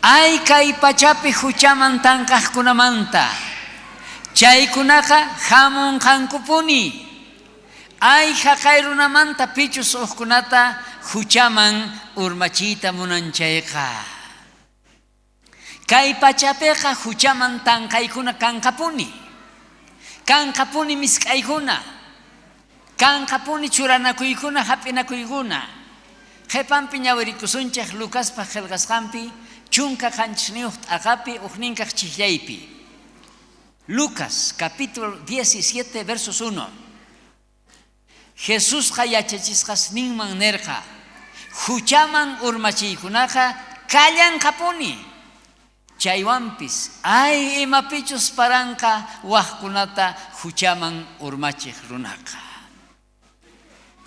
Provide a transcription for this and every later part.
Ay kay pachapi huchaman tankaqkunamanta chaykunaqa hamun qankupuni. Ay haqay runamanta pichus uqkunata huchaman urmachita munanchayqa. Kay pachapiqa huchaman tanqaykuna kanqapuni. Kanqapuni misk'aykuna. Kanqapuni churanakuykuna hap'inakuykuna. Qhipanpi ñawirikusunchik Lucaspa qillqasqanpi chunka qanchis t'aqapi uqninkaq chiklaypi. Lucas capítulo 17 versos 1. Jesús yachachisqas ninman nerqa. Huchaman urmachiykunaqa kallanqapuni. Chaywanpis ay imapichus paranqa waqkunata huchaman urmachiq runaqa.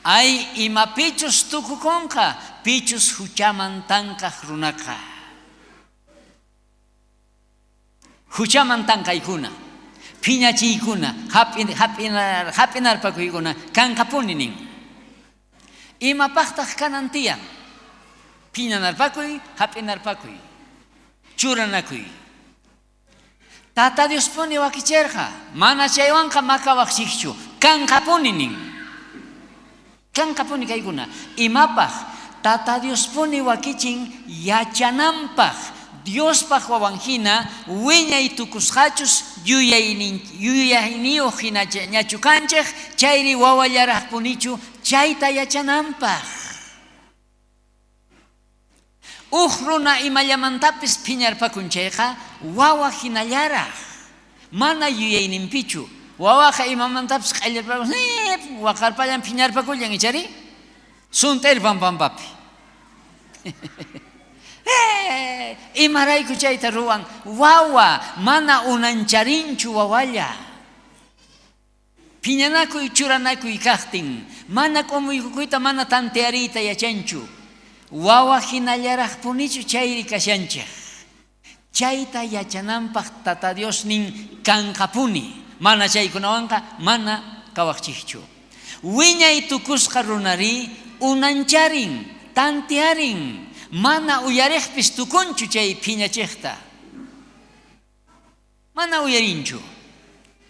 Ay imapichus tukukunqa pichus huchaman tankaq runaqa. Huchaman tanqaykuna, phiñachiykuna, hap'inarpakuykuna kanqapuni nin. Imapaqtaq kanan tiyan, phiñanarpakuy, hap'inarpakuy, churanakuy. Tata Diospuni wakichirqa, mana chaywanqa makawaqchikchu, kanqapuni nin. Kanqapuni kaykuna, imapaq Tata Diospuni wakichin yachananpaq, Diospaq wawanhina wiñay tukusqachus yuyayniyuq hina ñachu kanchik chayri wawallaraqpunichu chayta yachananpaq. Uq runa imallamantapis phiñarpakunchayqa wawa hinallaraq mana yuyayninpichu. Wawaqa imamantapis q'illarpakus waqarpallan phiñarpakullan ichari sunt'ir pampampapi. Imarayku chayta ruwan wawa mana unancharinchu wawalla. Phiñanakuy churanakuy kaqtin mana q'umuykukuyta mana tantiariyta yachanchu. Wawa hinallaraqpunichu chayri kashanchik. Chayta yachananpaq Tata Dios nin kanqapuni. Mana chaykunawanqa mana kawaqchikchu. Wiñay tukusqa runari unancharin, tantiarin. Mana uyariqpis tukunchu chay phiñachiqta. Mana uyarinchu.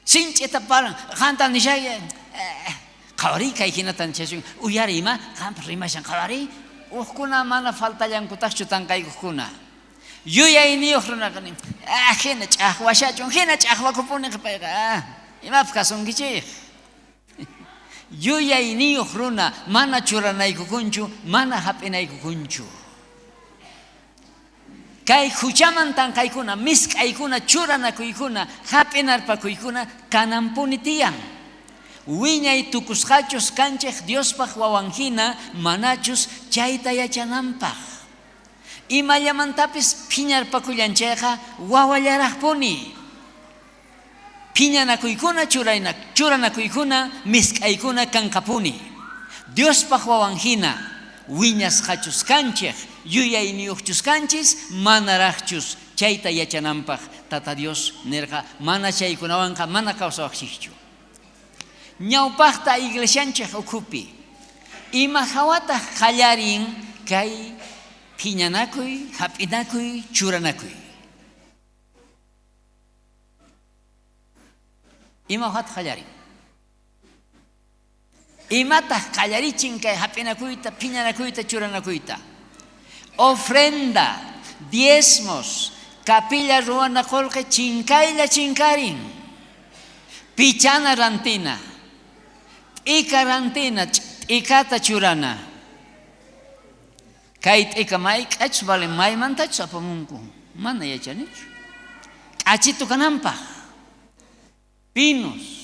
Sinch'ita paran, qanta nishaya, qawari kay hinata nishashun, uyarima, qampa rimashan qawari, uqkuna mana faltallankutaqchu tanqaykuqkuna. Yuyayniyuq runaqani, hina ch'aqwashachun, hina ch'aqwakupuni qipayqa, imapaq kasunkichik. Yuyayniyuq runa mana churanaykukunchu, mana hap'inaykukunchu. Kay huchaman tanqaykuna, misk'aykuna, churanakuykuna, hap'inarpakuykuna kananpuni tiyan. Wiñay tukusqachus kanchik Diospaq wawanhina manachus chayta yachananpaq. Imallamantapis phiñarpakullanchayqa wawallaraqpuni. Phiñanakuykuna, churanakuykuna, misk'aykuna kanqapuni. Diospaq wawanhina wiñasqachus kanchik, yuyayniyuqchus kanchis, manaraqchus chayta yachananpaq Tata Dios nerqa mana chaykunawanqa mana kawsawaqchikchu. Ñawpaqta iglesianchik ukhupi ima hawataq qallarin kay phiñanakuy, hap'inakuy, churanakuy. Ima hawataq qallarin. Imataq qallarichin kay hap'inakuyta, phiñanakuyta, churanakuyta. Ofrenda, diezmos, capilla ruwanakulqa chinkaylla chinkarin. Pichana rantina, t'ika rantina, t'ikata churana. Kay t'ika may k'ach vale maymantachus apamunku, mana yachanichu. K'achitu kananpaq, pinos.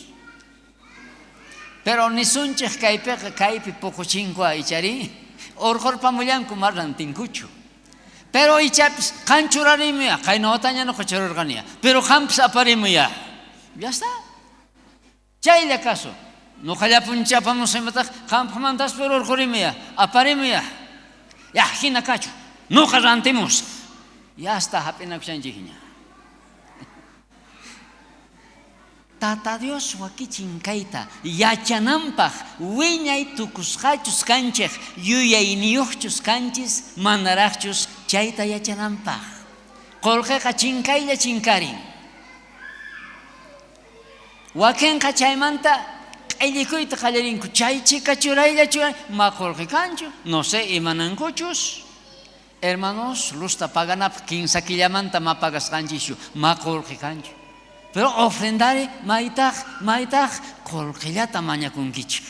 Pero nisunchik kaypiqa kaypi puquchinkwa ichari, urqurpamullanku marrantinkuchu. Pero ichapis qanchurarimuya, qaynawataña no qachururqaniya, pero qampis aparimuya. Ya está. Chaylla caso. No qallapunchi apamusimataq qampamantas pero urqurimuya, aparimuya. Ya hina kachu. No rantimus. Ya está hap'inakushanchikña. Tata Dios wakichin kayta yachananpaq wiñay tukusqachus kanchik yuyayniyuqchus kanchis manaraqchus chayta yachananpaq. Qolqeqa chinkaylla chinkarin. Wakinqa chaymanta q'illikuyta qallarinku. Chay chica churaylla churay. Ma qolqi kanchu. No sé, imanankuchus. Hermanos, lusta paganap 15 killamanta ma pagas kanchishu. Ma qolqi kanchu. Pero ofrendare maitaq qolqillata mañakunkichik.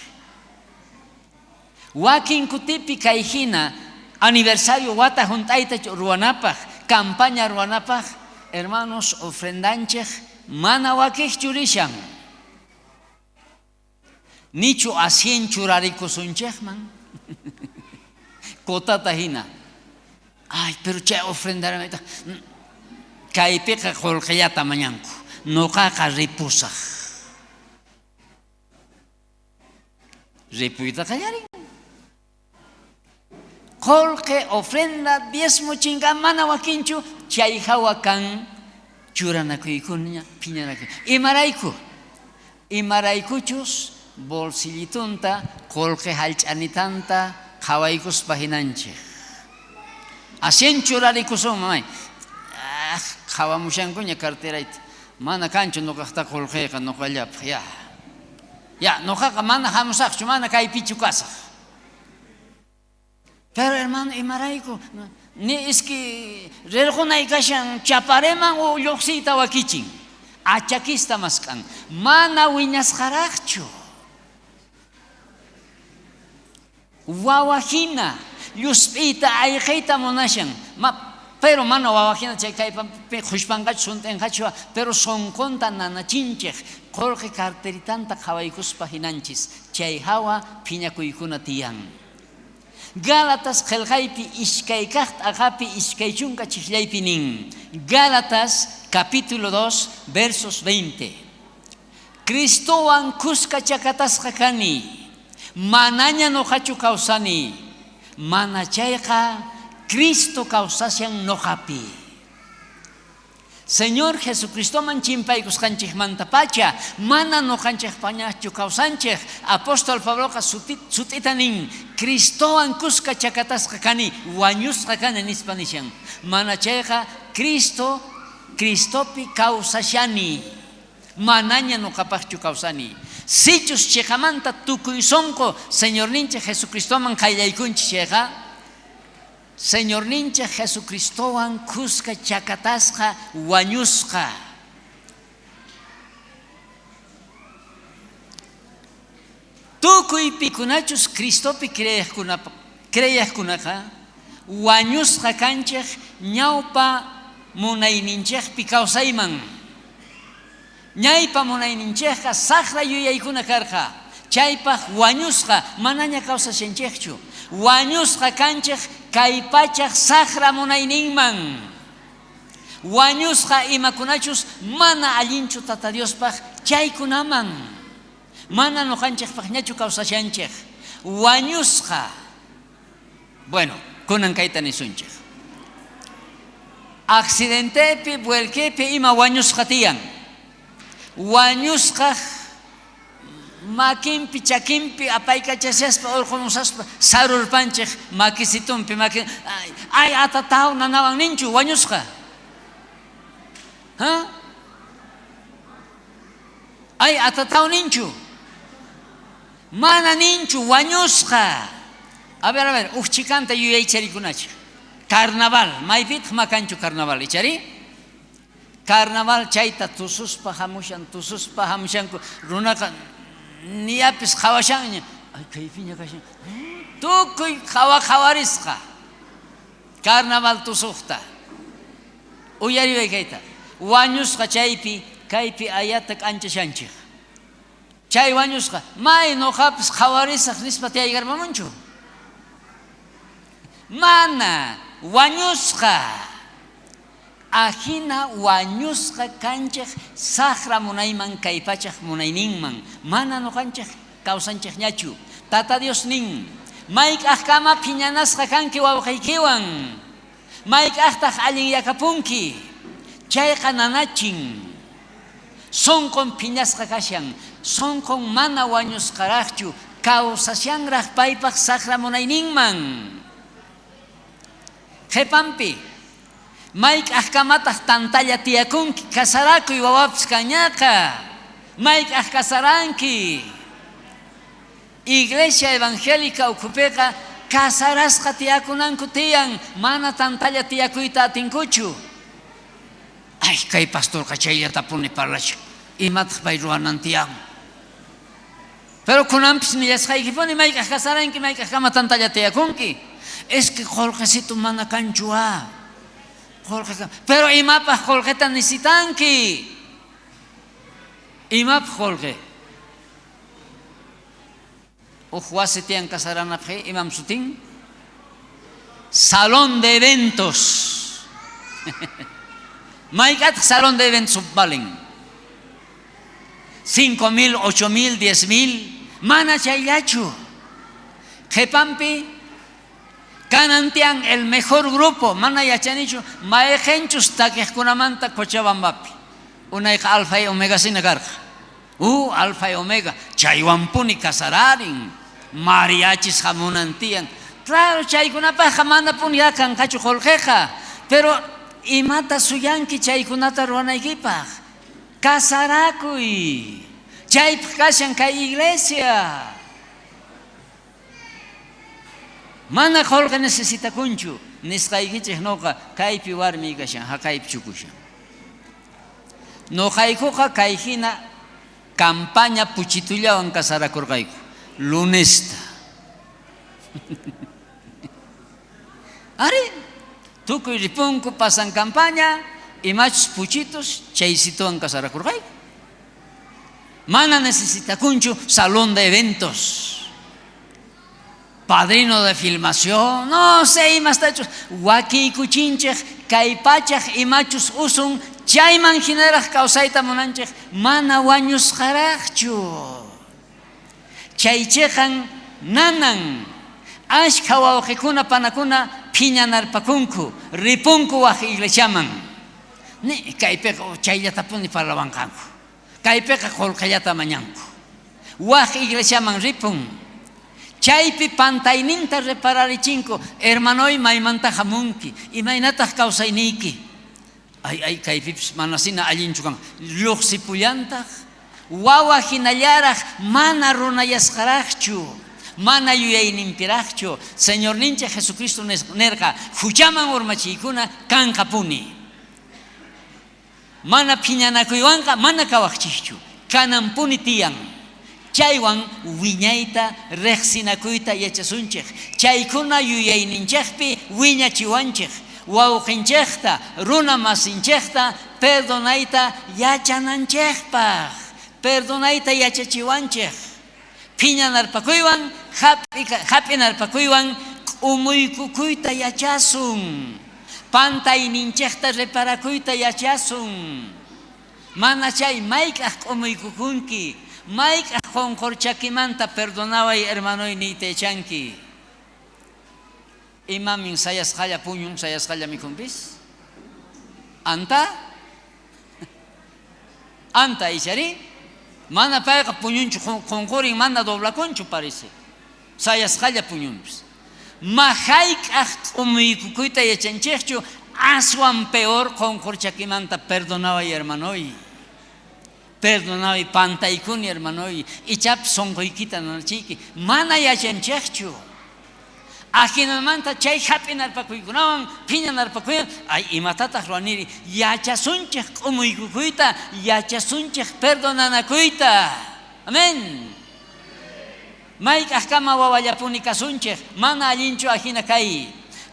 Wakin kutipi kay hina aniversario wata juntayta ruwanapaq, campaña ruwanapaq, hermanos, ofrendanchik mana wakij churishan. Nichu asien churarikusunchikman. Kotata hina. Ay, pero chay ofrendare maitaq kaypiqa qolqillata mañanku. Nuqaqa ripusaq. Ripuyta qallarin. Qolqi ofrenda diezmo chinka mana wakinchu chay hawa kan churanakuykuña piñanakuy. Imaraykuchus bolsillitunta qolqi hallch'anitanta qhawaykuspa hinanchik. Asien churarikusun mamay. Qhawamushankuña carterayta. Mana kanchu nuqaqta qolqiqa nuqallapaq ya nuqaqa mana hamusaqchu, mana kaypichu kasaq. Pero hermano, imarayku ni iski rirqunay kashan chapareman o lluqsiyta wakichin. Achakista maskan. Mana wiñasqaraqchu. Wawajina llusp'iyta ayqiyta munashan. Pero mana wawajina chay kaypa hushpanqachu suntinqachu, pero sonqonta nanachinchik. Qolqi carteritanta qhawaykuspa hinanchis. Chay hawa phiñakuykuna tiyan. Gálatas qelqaypi ishkay kaqta aqapi ishkay chunka chiklaypi nin. Gálatas capítulo 2 versos 20. Cristowan kuska chakatasqa kani. Manaña nuqachu kawsani. Mana chayqa Cristo kawsashan nuqapi. Señor Jesucristo man chimpaykusqanchik mantapacha mana nuqanchik pañachu kawsanchik. Apóstol Pablo sutita nin Cristowan kuska chakatasqa kani wañusqa kani nispa nishan. Mana chayqa Cristopi kawsashani. Manaña nuqapaqchu kawsani. Sichus chiqamanta tukuy sonqo Señor ninchik Jesucristoman qayllaykunchik chayqa. Señor nincha Jesucristowan kuska chakatasqa wañusqa. Tukuy pikunachus Cristopi kreyaqkunaqa wañusqa kanchik ñawpa munayninchikpi kawsayman. Ñaypa munayninchikqa saqra yuyaykuna karqa. Chaypaq wañusqa manaña kawsashanchikchu. Wañusqa kanchik kaypachaq saqra munayninman. Wañusqa imakunachus mana allinchu tata Diospaq chaykunaman. Mana nuqanchikpaqñachu kawsashanchik. Wañusqa. Bueno, kunan kayta nisunchik. Accidentepi, vuelquepi ima wañusqa tiyan. Wañusqa makinpi chakinpi apaykachaspa urqumusaspa sarurpanchik makisitumpi ay atataw nanawan ninchu wañusqa. Ay atataw ninchu. Mana ninchu wañusqa. A ver, uchikanta yuyaycharikunachik. Carnaval, maypitaq makanchu carnaval ichari? Carnaval chayta tususpa hamushanku runaqa niyapis qhawashanña. Ay kaypiña kashan. Tukuy qhawarisqa. Carnaval tusuqta. Uyariway kayta. Wañusqa kaypi ayata k'anchashanchik. Chay wañusqa may nuqapis qhawarisaq nispa tiyaykarpamunchu. Mana wañusqa. Ajina wañusqa kanchik saqra munayman kaypachaq munayninman. Mana nuqanchik kawsanchikñachu. Tata Dios nin mayk'aqkama phiñanasqa kanki wawqiykiwan. Mayk'aqtaq allin yakapunki. Chayqa nanachin. Sonqon phiñasqa kashan. Sonqon mana wañusqaraqchu. Kawsashanraq paypaq saqra munayninman. Qhipanpi Maik ahkamata tantalla tiyakunki kasarakuy wawapas kañaqa. Maik kasaranki. Iglesia evangélica ukupeka kasarasqa tiyakunanku tiyan mana tantalla tiyakuyta atinkuchu. Ay kay pastor chayllata puni parlach imataq pay ruwanan tiyan. Pero kunampis nillasqaykipuni maykaq kasaranki maykaq kama tantalla tiyakunki. Es que Jorgecito mana kanchua. Jorge, pero imapaq Jorgeta necesitanki. Imap Jorge. Wasi tiyan kasaranapaq imam sutin. Salón de eventos. Maikat salón de eventos valen 5,000, 8,000, 10,000. Mana chayllachu. Jepampi kanantian el mejor grupo. Mana yachanichu. Maejenchus taquejkunamanta Cochabambapi. Una hija alfa y omega sin carga. Alfa y omega. Chaywampuni kasararin. Mariachis jamunantian. Claro, chaykunapa jamana puniakan kachu Jorgeja. Pero imata suyanki chaykunata ruanaykipaq. Kasarakuy. Chaypaq kashan kay iglesia. Mana Jorge necesita kunchu. Nisqaykichik noqa kaypi warmi kashan haqaypi chukushan. Noqaykuqa kayhina campaña puchitullawan kasarakurqayku. Lunesta. Ari, tukuy ripunku pasan campaña imachus puchitos chaysituwan kasarakurqayku. Mana necesita kunchu salón de eventos. Padrino de filmación, no sé, imastachos, waki kuchinchej, kaipachaj, imachus usun, chayman generaj kawsayta munanchej, mana wañus jarajchu. Chaychejan nanan, ashka wawqikuna panakuna phiñanarpakunku, ripunku waq iglesiaman. Ni kaypeka chayllata puni parlawanqanku. Kaypeka qolqallata mañanku. Waq iglesiaman ripun. Chaypi pantayninta repararichinko, hermanoy maymanta hamunki, imaynataq kawsayniki. Ay kaypipas manasina allinchukan. Lluqsipullantaq, wawa hinallaraq mana runayasqaraqchu, mana yuyayninpiraqchu. Señor nincha Jesucristo nerqa, huchaman urmachiykuna kankapuni. Mana phiñanakuywanqa mana kawaqchikchu, kanampuni tiyan. Chaywan wiñayta reqsinakuyta yachasunchik. Chaykuna yuyayninchikpi wiñachiwanchik. Wawqinchikta, runa masinchikta perdonayta yachananchikpaq. Perdonayta yachachiwanchik. Phiñanarpakuywan, hap'inarpakuywan q'umuykukuyta yachasun. Pantayninchikta reparakuyta yachasun. Mana chay maykaq q'umuykukunki. Maykaq qonqorchakimanta perdonaway hermanoy niytaychanki. Imamin sayasqalla puñun sayasqalla mikunpis. Anta? Anta ichari? Mana payqa puñunchu qonqorin mana doblakunchu parece. Sayasqalla puñunpis. Mahaykaq q'umuykukuyta yachanchikchu aswan peor qonqorchakimanta perdonaway hermanoy. Perdonaway pantaykuni hermanoy. Ichap sonqoykita nanachiyki. Mana yachanchikchu. Ajinamanta chay hap'inarpakuykunawan, phiñanarpakuywan, ay imatataq ruaniri, yachasunchik q'umuykukuyta, yachasunchik perdonanakuyta. Amén. Maykaq kama wawallapuni kasunchik, mana allinchu ajina kay.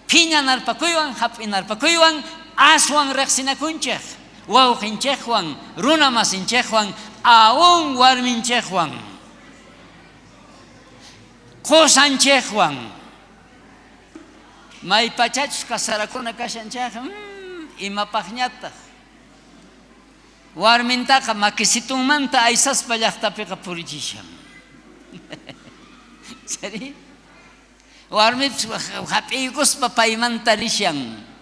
Phiñanarpakuywan, hap'inarpakuywan, aswan reqsinakunchik. Wawqinchikwan, runa masinchikwan, aún warminchikwan, qosanchikwan. Maypachachus kasarakuna kashanchik, imapaqñataq. Warmintaqa makisitunmanta aysaspa llaqtapiqa purichishan. ¿Sari? Warmipis hap'iykuspa paymanta rishan.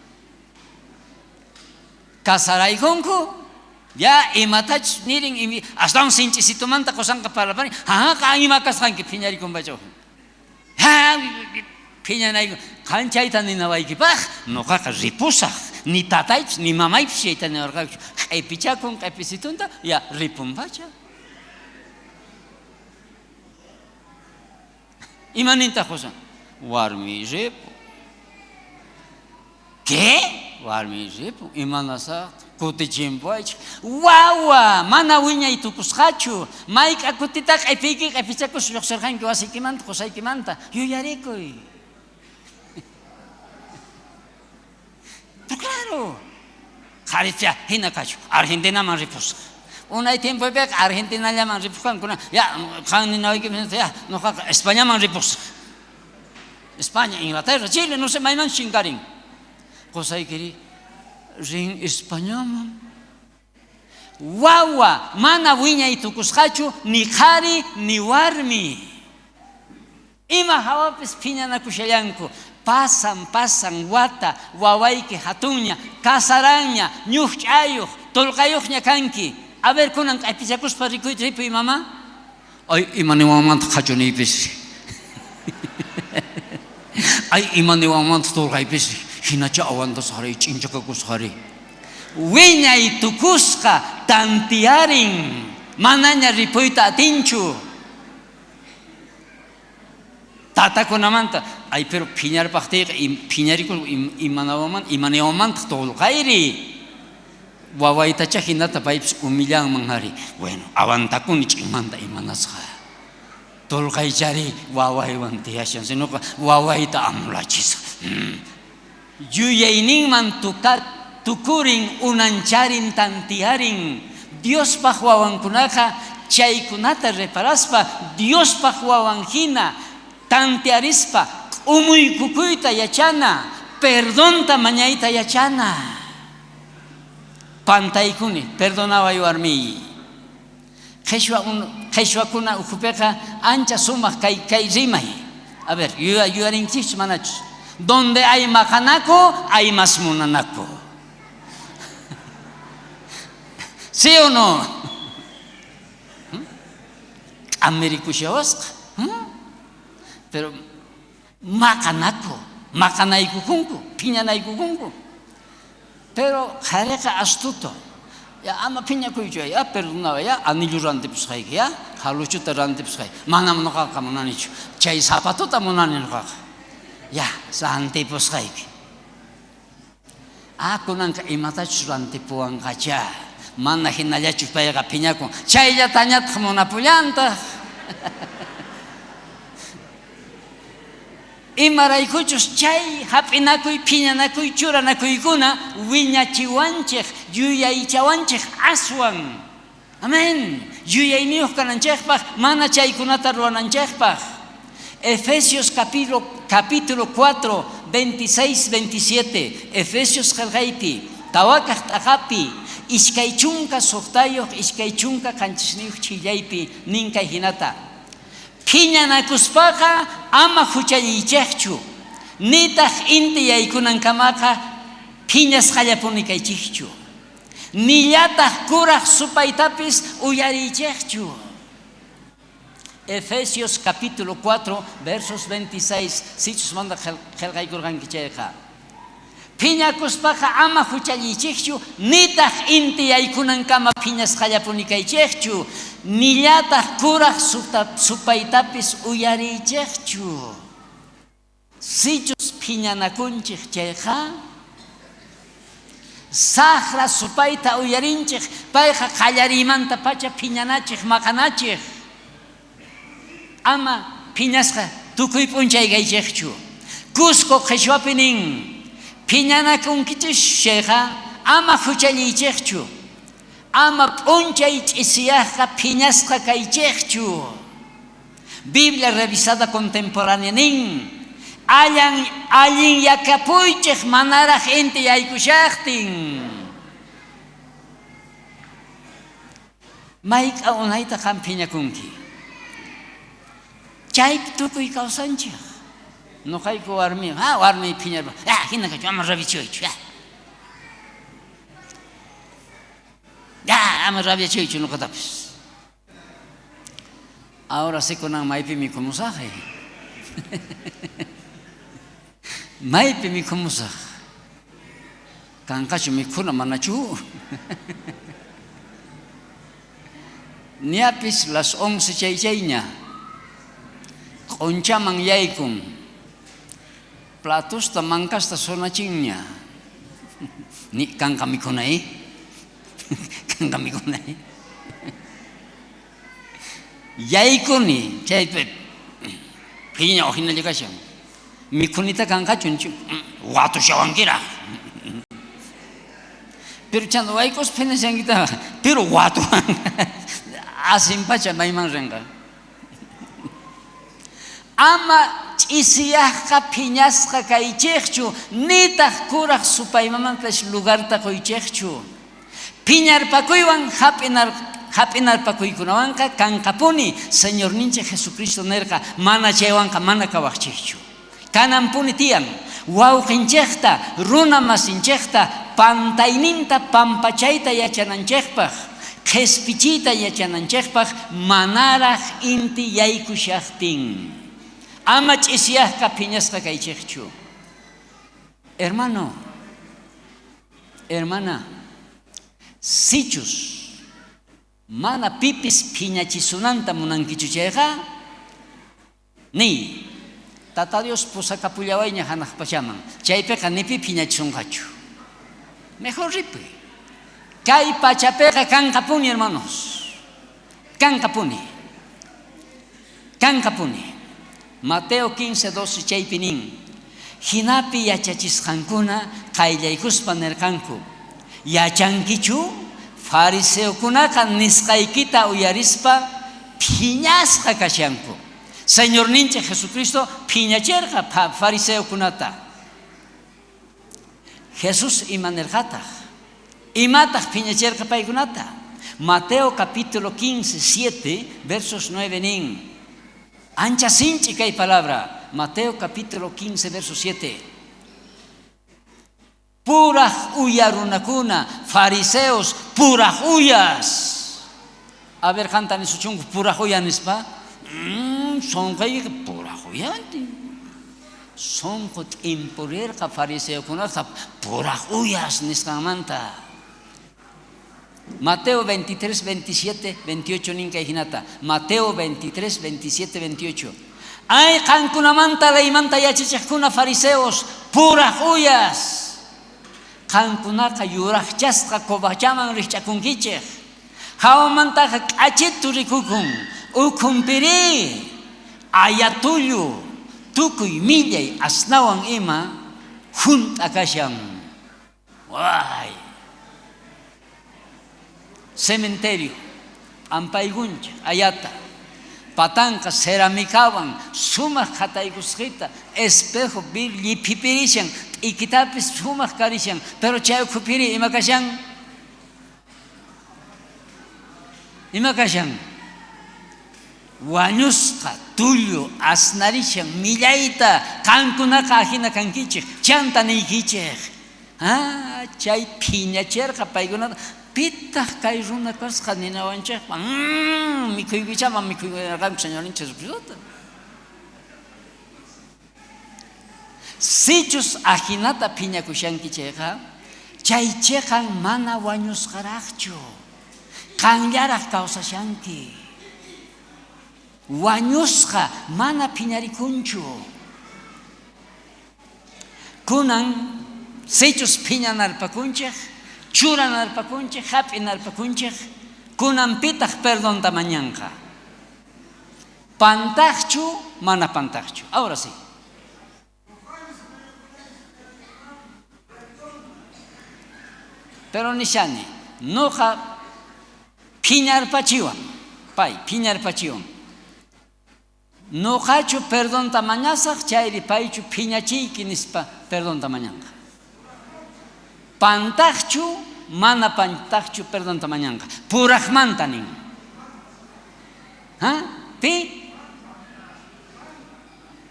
Kasaraykunku, ya imatach nirin astan sinchisitumanta qosanqa parlapani, ima kasqanki phiñarikunpachu. Phiñanayku, qanchayta ninawaykipaq, nuqaqa ripusaq, ni tataypis ni mamaypis chaytaniwarqachu q'aypichakun q'aypisitunta ya ripunpacha imanintaq José warmi ripu ¿qué? warmi ripu imanasaq kutichimpuaychik wawa mana wiñay tukusqachu mayqa kutita q'aypiyki q'aypichakush lluqsirqanki wasiykimanta qusaykimanta yuyarikuy pero claro qharicha hina kachu Argentinaman ripusqa unay tiempopiqa Argentinallaman ripusqankuna ya qan ninawaykipis ya nuqaqa Españaman ripusqa España, Inglaterra, Chile, no sé mayman chinkarin qusaykiri rin Españaman wawa mana wiñay tukusqachu ni qhari ni warmi ima hawapis phiñanakushallanku pasan wata wawayki hatuña kasaranña ñuqch'ayuq tulqayuqña kanki a ver kunan q'aypichakuspa ripuy mama ay imaniwanmanta qhachuniypis ay imaniwanmanta tulqaypis hinacha awantasqari ch'inchakakusqari wiñay tukusqa tantiyarin manaña ripuyta atinchu tatakunamanta ay pero phiñarpaqtiyqa phiñarikun imaniwanmanta tulqayri wawaytacha hinata paypis humillanman ari bueno awantakuni ch'inmanta imanasqa tulqaychari wawaywan tiyashan sinoqa wawayta amulachisqa yuyayninman tukurin unancharin tantiyarin Diospaq wawankunaqa chaykunata reparaspa Diospaq wawan hina tantiarispa umuykukuyta yachana perdonta mañayta yachana pantaykuni perdonaway warmiy qhichwakuna ukhupiqa ancha sumaq kay rimay a ver yuyarinkichus manachus donde hay maqanaku hay más munanaku ¿sí o no? Amerikushawasqa pero maqanaykukunku phiñanaykukunku pero qhariqa astuto ya ama phiñakuychu ya perdonawa ya anillu rantipusqayki ya haluchuta rantipusqay manam nuqaqa munanichu chay zapatuta munani nuqaqa ya rantipusqayki kunanqa imatachus rantipuwanqacha mana hinallachus payqa phiñakun chayllatañataq munapullantaq imaraykuchus chay hap'inakuy phiñanakuy churanakuykuna wiñachiwanchik yuyaychawanchik aswan amén yuyayniyuq kananchikpaq mana chaykunata ruwananchikpaq Efesios capítulo 4 26 27 Efesios qillqaypi tawakaq t'aqapi iskay chunka suqtayuq iskay chunka qanchisniyuq chillaypi ninkay hinata phiñanakuspaqa ama huchalliychikchu nitaq inti yaykunankamaqa phiñasqallapuni kaychikchu nillataq kuraq supaytapis uyariychikchu Efesios capítulo 4 versos 26 sichus manda qillqaykurqanki chayqa phiñakuspaqa ama huchalliychikchu nitaq inti yaykunankama phiñasqallapuni kaychikchu nillataq kuraq supaytapis uyariychikchu sichus phiñanakunchik chayqa saqra supayta uyarinchik payqa qallarimanta pacha phiñanachik maqanachik ama phiñasqa tukuy p'unchay kaychikchu Cusco qhichwapi nin phiñanakunkichis chayqa ama huchalliychikchu ama p'unchay ch'isiyaqqa phiñasqa kaychikchu Biblia revisada contemporánea nin allin yakapuychik manaraq inti yaykushaqtin mayqa unayta qam phiñakunki chaypi tukuy kawsanchik nuqayku warmi phiñarpa hinakachu ama rabichuychu ama rabiachuychu nuqatapis ahora sí kunan maypi mikumusaq maypi mikumusaq Kankachu mikuna manachu. Niapis las 11 chay-chayña. Q'unchaman yaykun. Platusta mankasta sonachinña. Ni kanka mikunay. Kanka mikunay. Yaykuni chaype piña ojina llegasham. Mikunita kankachunchu. Watu shawankira. Pero chando waykos penesangita. Pero watu. Asimpacha maiman renga. Ama ch'isiyaqqa phiñasqa kaychiqchu nitaq kuraq supaymamantash lugarta qoychiqchu phiñarpakuywan hap'inarpakuykunawanqa kanqapuni Señor nincha Jesucristo nerqa mana chaywanqa mana kawaqchiqchu kananpuni tiyan wawqinchiqta runa masinchiqta pantayninta pampachayta yachananchiqpaq qhispichiyta yachananchiqpaq manaraq inti yaykushaqtin ama ch'isiyaqqa phiñasqa kaychiqchu. Hermano, hermana, sichus mana pipis phiñachisunanta munankichu chayqa ni Tata Dios pusakapullayña hanaq pachaman chaypiqa nipi phiñachisunqachu. Mejor ripi. Kay pachapiqa kanqapuni hermanos. Kanqapuni. Mateo 15:12 chaypinin hinapi yachachisqankuna qayllaykuspa nirqanku yachankichu fariseokunaqa nisqaykita uyarispa phiñasqa kashanku Señor nincha Jesucristo phiñachirqa fariseokunata Jesús imanirqataq imataq phiñachirqa paykunata Mateo capítulo 15:7 versos 9 nin ancha sinchi kay palabra Mateo capítulo 15 verso 7 puraq uyarunakuna fariseos puraq uyas a ver cantan su chungu puraq uyanispa son kay puraq uyanti son kot impurerqa fariseokunata puraq uyas nisqanmanta Mateo 23, 27, 28 ninka hinata. Mateo 23, 27, 28. Ay qankunamanta laymanta yachachiqkuna fariseos puraq uyas. Qankunaqa yuraqchasqa kobachaman rikchakunkichik. Hawamantaqa q'achitu rikukun. Ukunpiri ayatullu tukuy millay asnawan ima junta kashan. Why? Cementerio, ampayguncha, ayata, patanca, ceramicaban, sumaq hataykusqita, espejo, lipipirishan, ikitapis sumaq karishan, pero chaykupiri ima kashan? Wañusqa, tullu, asnarishan, millayta, kankunaqa ajina kankichik, chanta niykichik. Chay phiñachirqa paykunata pitaq kay runa kasqa ninawanchikpa mikuykichaman mikuyarqanku Señor Jesucristo. Sichus ajinata phiñakushanki chayqa chaychiqa mana wañusqaraqchu qanllaraq kawsashanki wañusqa mana phiñarikunchu kunan sichus phiñanarpakunchik churanarpakunchik, hap'inarpakunchik, kunanpitaq perdón tamañanqa. Pantaqchu, mana pantaqchu. Ahora sí. Pero nishani, noqa phiñarpachiwan, phiñarpachiwan. Noqachu perdón tamañasaq, chayri paychu phiñachiyki nispa perdón tamañanqa. Pantaqchu, mana pantaqchu, perdón tamañanqa. Puraqmanta nin. Pi?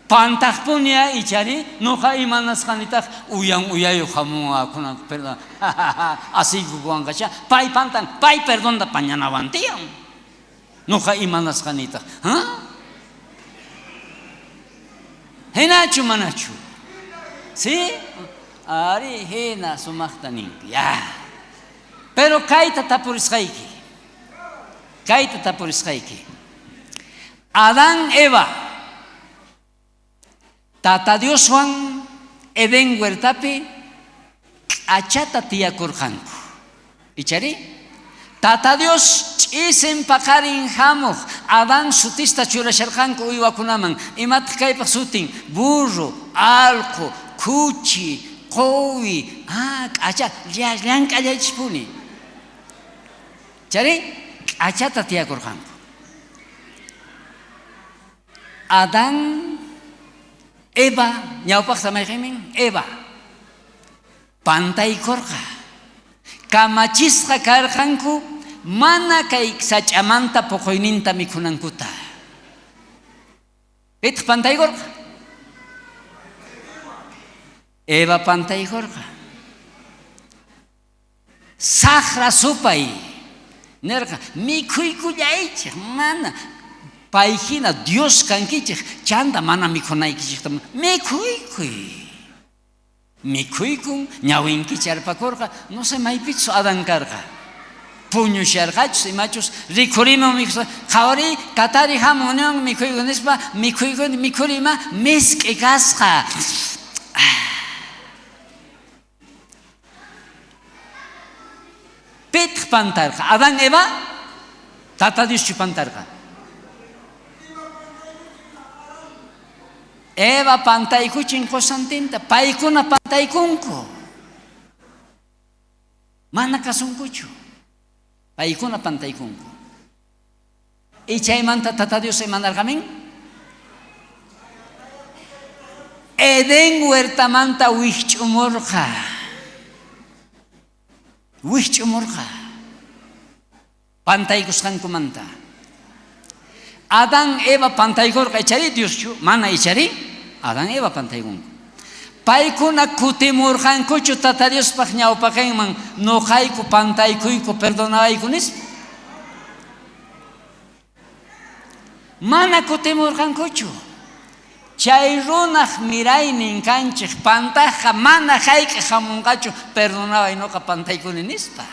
Pantaqpunia ichari, noqa imanasqanitaq uyayu hamuqa kuna, perdón. Así kuwanqacha, pay pantan, pay perdón da pañanawantiyan. Noqa imanasqanitaq. Hinachu manachu. ¿Sí? Ari hina sumakta ninki. Ya. Pero kaita tapurisqayki. Kaita tapurisqayki. Adán, Eva. Tata Dioswan Eden huertapi achata tiyakurqanku. Ichari? Tata Dios ch'isen paqarin hamuq Adán sutista churasharqanku uywakunaman. Imataq kaypaq sutin burro, alqu, kuchi, qowi, k'acha llank'allaychipuni. Chari? K'achata tiyakurqanku. Adán, Eva, ñawpaq samayqimin, Eva, pantaykurqa, kamachisqa karqanku, mana kay sach'amanta puquyninta mikhunankuta. Pitaq pantaykurqa? Eva pantaykurqa. Saqra supay, nirqa, mikhuykullaychik, mana. Paijina Dios kankichik chanda mana mikhunaykichikta mikhuykuy. Mikhuykun ñawinkichik arpakurqa no sé maypichu Adán karqa. Puñusharqachus imachus rikhuriman mikhsa qhawari katari hamunan mikhuygun nispa mikhuygun mikhurima misk'i kasqa. Pitaq pantarqa Adán Eva Tata Dios chupantarqa. Eva pantaykuchin qosantinta, paykuna pantaykunku. Mana kasunkuchu. Paykuna pantaykunku. Y chaymanta Tata Dios imanarqamin. Eden huertamanta wikch'umurqa. Wikch'umurqa. Pantaykusqankumanta. Adán, Eva pantaykurqa ichari Dioschu, mana ichari, Adán, Eva pantaykunku. Paykuna kutimurqankuchu Tata Diospaq ñawpaqinman nuqayku pantaykuyku perdonawayku nispa. Mana kutimurqankuchu. Chay runaq miraynin kanchik pantaqa mana hayk'a hamunqachu perdonaway nuqa pantaykuni nispa.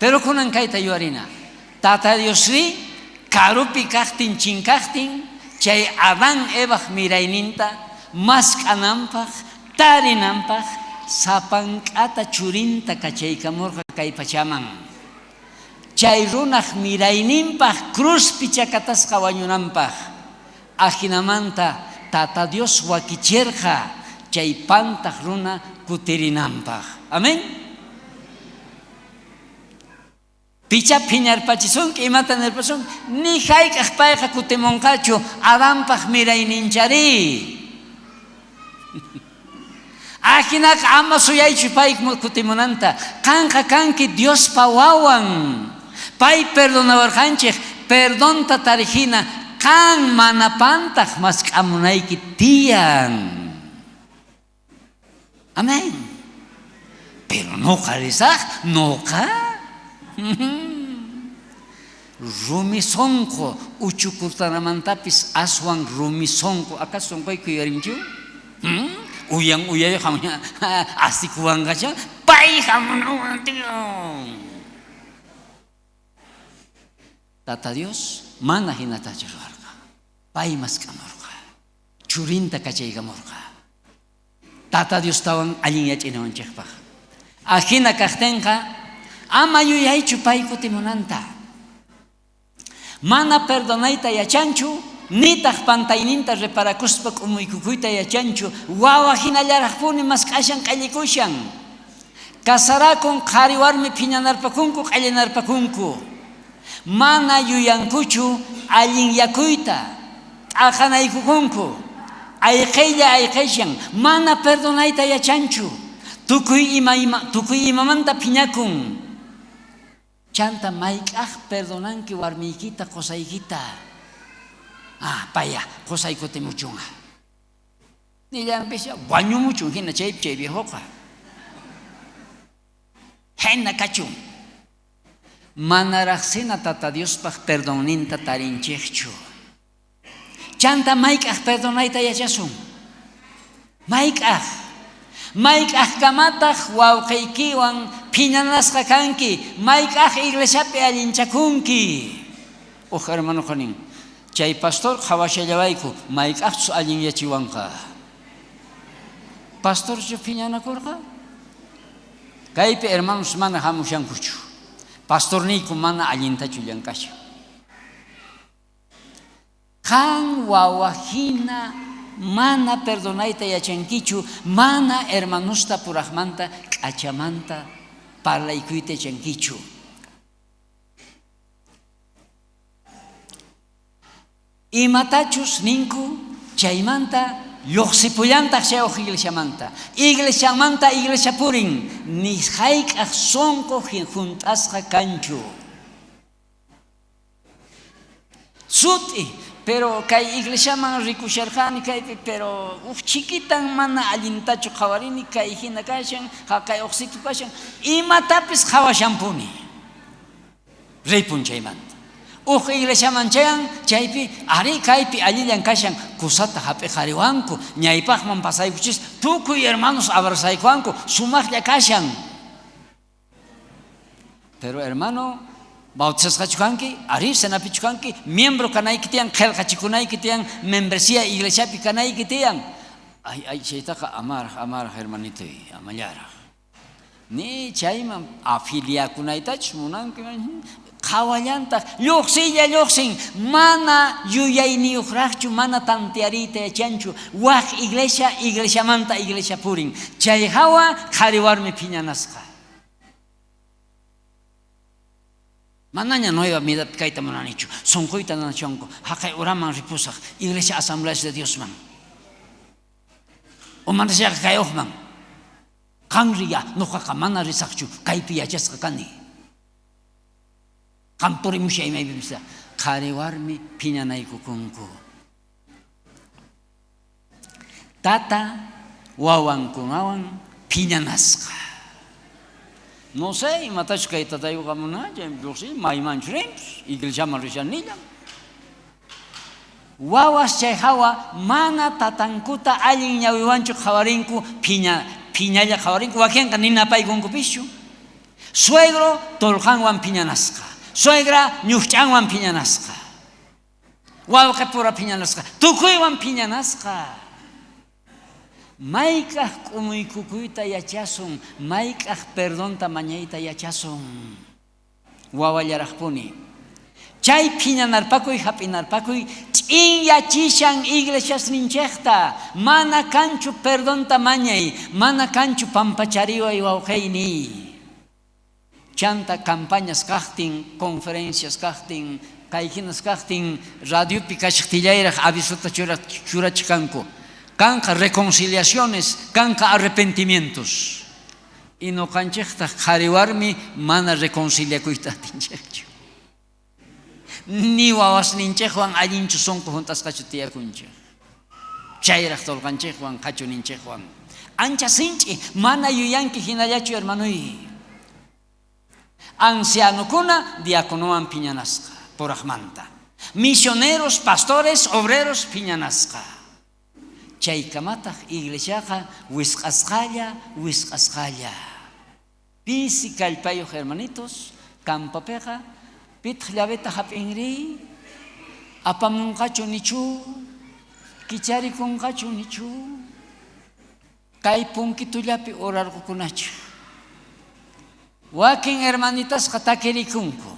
Pero kunan kayta yuwarina. Tata Diosri karupi kaqtin chinkaqtin chay Adán Eva mirayninta mask'anampaq tarinampaq sapank'ata churinta kachaykamurqa kay pachaman. Chay runaq mirayninpaq cruzpi chakatasqa wañunampaq ajinamanta Tata Dios wakichirqa chay pantaq runa kutirinanpaq. Amén. Picha phiñarpachisunki imata nirpasun ni hayk'aq payqa kutimunqachu Adánpaq mirayninchari. Ajinaqa ama suyaychu pay kutimunanta. Qanqa kanki Diospa wawan. Pay perdonawarqanchik perdonta tarijina qan manapantaq mask'amunayki tiyan. Amén. Pero nuqa risaq, nuqa rumisonko uchukurtanamantapis aswan rumisonko akas sonqayku yarinchu uyang uyay hamnya asikuwangacha pay hamunawantiyo. Tata Dios mana hinatachirwarqa pay mask'amurqa churinta kachaykamurqa Tata Dios tawan allin yach'inawanchikpaq ajina kaqtinqa ama yuyaychu pay kutimunanta. Mana perdonayta yachanchu, nitaq pantayninta reparakuspa k'umuykukuyta yachanchu, wawa hinallaraqpuni mask'ashan q'allikushan. Kasarakun qhari warmi phiñanarpakunku q'allinarpakunku. Mana yuyankuchu allin yakuyta, t'aqanaykukunku. Ayqiylla ayqishan, mana perdonayta yachanchu. Tukuy imamanta phiñakun. Chanta mayk'aq perdonanki warmiykita qosaykita. Paya qosaykutimuchunqa. Nillanpisha wañumuchun hina chay viejoqa. Hina kachun. Manaraqsina Tata Diospaq perdoninta tarinchikchu. Chanta mayk'aq perdonayta yachasun. mayk'aq kamataq wawqiykiwan phiñanasqa kanki, mayk'aq iglesiapi allinchakunki. Hermano qanin, chay pastor qhawashallawayku mayk'aqchu allinyachiwanqa. Pastorchu phiñanakurqa? Kaypi hermanos mana hamushankuchu. Pastorniyku mana allintachu llankasha. Qan wawahina mana perdonayta yachankichu, mana hermanosta puraqmanta k'achamanta parlaykuyta yachankichu. Imatachus ninku chaymanta lluqsipullantaq chay iglesiamanta. Iglesia purin ni hayk'aq sonqo juntasqa kanchu. Suti, pero kay iglesiaman rikusharqani kaypi, pero chiquitan mana allintachu qawarini, kay hina kashan, kay uqsitu kashan, imatapis qhawashampuni. Ripun chaymanta. Iglesiaman chayan, chaypi, ari kaypi allillan kashan, kusata hap'iqariwanku, ñaypaqman pasaykuchis, tukuy hermanos abrazaykuwanku, sumaqlla kashan. Pero hermano, bautizasqachu kanki, ari senapichu kanki, miembro kanayki tiyan, qillqachikunayki tiyan, membresía iglesiapi kanayki tiyan. Ay, chaytaqa amaraq hermanitoy, amallaraq. Ni chayman afiliakunaytach munanki, qhawallantaq lluqsin mana yuyayniyuqraqchu, mana tantiariyta yachanchu, waq iglesiamanta iglesia purin. Chay hawa qhariwarmi phiñanasqa. Manaña nueva vida kayta munanichu, sonquyta nanachonku, haqay uraman ripusaq, iglesia asambleas de Diosman. O manasyaqa kay uqman, qanriya nuqaqa mana risaqchu, kaypi yachasqa kani. Qampuri mushaymaybimsa, qhariwarmi phiñanaykukunku. Tata wawankunawan phiñanasqa. No sé, imatachu kay tatayuqa munalla, maymanchu rimpus, iglesiaman rishanillam. Wawas chay hawa mana tatankuta allin ñawiwanchu qhawarinku, phiñalla qhawarinku, wakinqa ninapaykunkupischu. Suegro tolqanwan phiñanasqa, suegra ñuqch'anwan phiñanasqa, wawqa pura phiñanasqa, tukuywan phiñanasqa. Mayk'aq k'umuykukuyta yachasun, mayk'aq perdonta mañayta yachasun. Wawallaraqpuni. Chay phiñanarpakuy, hap'inarpakuy, ch'inyachishan iglesias ninchaqta, mana kanchu perdonta mañay, mana kanchu pampachariway wawqayni. Chanta campañas kaqtin, conferencias kaqtin, kayhinas kaqtin, radiopi kashqtillayraq avisota churachikanku. Kanqa reconciliaciones, kanqa arrepentimientos. Y no kanchikta qhariwarmi mana reconciliakuyta atinchakchu. Ni wawas ninchikwan allinchu sonqo juntasqachu tiyakunchik. Chayraq tolqanchikwan qachu ninchikwan. Ancha sinchi mana yuyanki hinallachu hermanoy. Ancianukuna diaconowan phiñanasqa puraqmanta. Misioneros, pastores, obreros phiñanasqa. Chaykamataq iglesiaqa wisq'asqalla. Pisi kallpayuq hermanitos, campapiqa pitaq llaveta hap'inri, apamunqachu nichu, kicharikunqachu nichu, kay punkitullapi orarqukunachu. Wakin hermanitasqa takirikunku.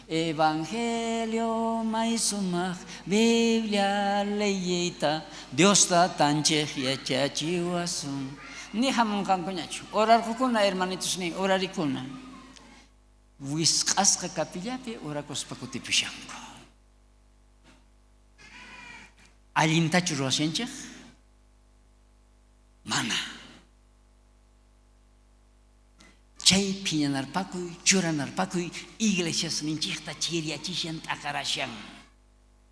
Evangelio maisumaq, Biblia leyita, Dios tatanchik yachachiwasun. Ni hamunqankuñachu. Orarqukuna hermanitos ni orarikuna. Wisq'asqa kapillapi orakuspa kutipishanku. Allintachu ruwashanchik? Mana. Chay phiñanarpakuy, churanarpakuy, iglesias ninchikta chiriachishan t'aqarashan.